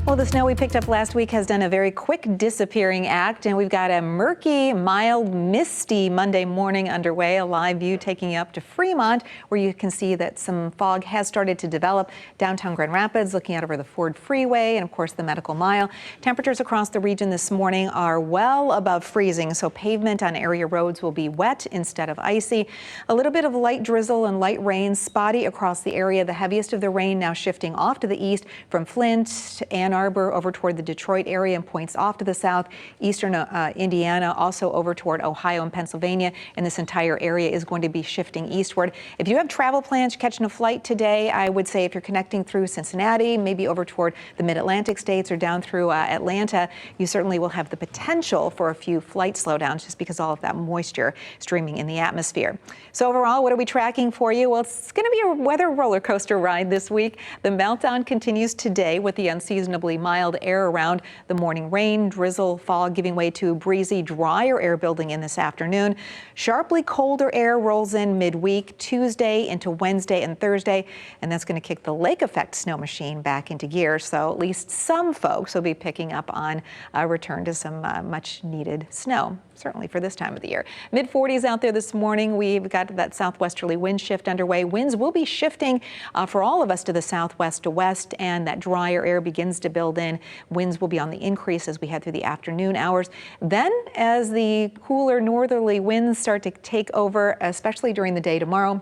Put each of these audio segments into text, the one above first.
Well, the snow we picked up last week has done a very quick disappearing act, and we've got a murky, mild, misty Monday morning underway. A live view taking you up to Fremont, where you can see that some fog has started to develop. Downtown Grand Rapids, looking out over the Ford Freeway, and of course the Medical Mile. Temperatures across the region this morning are well above freezing, so pavement on area roads will be wet instead of icy. A little bit of light drizzle and light rain spotty across the area. The heaviest of the rain now shifting off to the east from Flint, Ann Arbor over toward the Detroit area, and points off to the south. Eastern Indiana, also over toward Ohio and Pennsylvania, and this entire area is going to be shifting eastward. If you have travel plans, catching a flight today, I would say if you're connecting through Cincinnati, maybe over toward the mid-Atlantic states or down through Atlanta, you certainly will have the potential for a few flight slowdowns just because all of that moisture streaming in the atmosphere. So overall, what are we tracking for you? Well, it's going to be a weather roller coaster ride this week. The meltdown continues today with the unseasonably mild air around. The morning rain, drizzle, fog giving way to breezy, drier air building in this afternoon. Sharply colder air rolls in midweek, Tuesday into Wednesday and Thursday, and that's going to kick the lake effect snow machine back into gear. So at least some folks will be picking up on a return to some much needed snow, certainly for this time of the year. Mid-40s out there this morning. We've got that southwesterly wind shift underway. Winds will be shifting for all of us to the southwest to west, and that drier air begins to build in. Winds will be on the increase as we head through the afternoon hours. Then, as the cooler northerly winds start to take over, especially during the day tomorrow,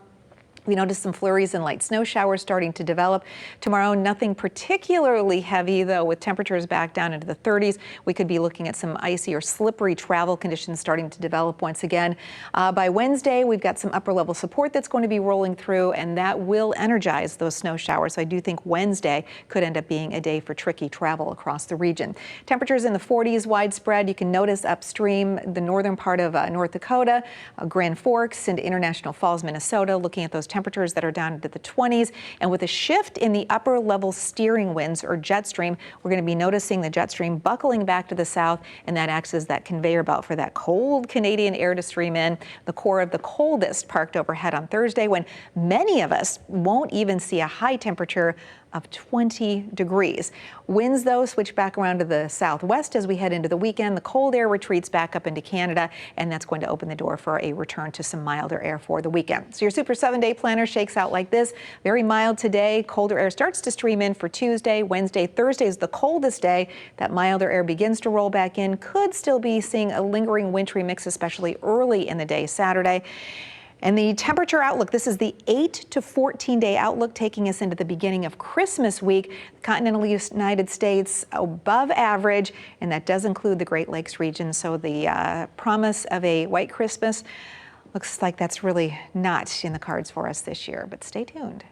we notice some flurries and light snow showers starting to develop. Tomorrow, nothing particularly heavy, though, with temperatures back down into the 30s. We could be looking at some icy or slippery travel conditions starting to develop once again. By Wednesday, we've got some upper level support that's going to be rolling through, and that will energize those snow showers. So I do think Wednesday could end up being a day for tricky travel across the region. Temperatures in the 40s widespread. You can notice upstream the northern part of North Dakota, Grand Forks, and International Falls, Minnesota, looking at those temperatures that are down into the 20s. And with a shift in the upper level steering winds or jet stream, we're going to be noticing the jet stream buckling back to the south, and that acts as that conveyor belt for that cold Canadian air to stream in. The core of the coldest parked overhead on Thursday, when many of us won't even see a high temperature of 20 degrees. Winds, though, switch back around to the southwest as we head into the weekend. The cold air retreats back up into Canada, and that's going to open the door for a return to some milder air for the weekend. So your Super 7-day planner shakes out like this. Very mild today. Colder air starts to stream in for Tuesday. Wednesday, Thursday is the coldest day. That milder air begins to roll back in. Could still be seeing a lingering wintry mix, especially early in the day Saturday. And the temperature outlook, this is the 8 to 14-day outlook taking us into the beginning of Christmas week. The continental United States above average, and that does include the Great Lakes region. So the promise of a white Christmas looks like that's really not in the cards for us this year, but stay tuned.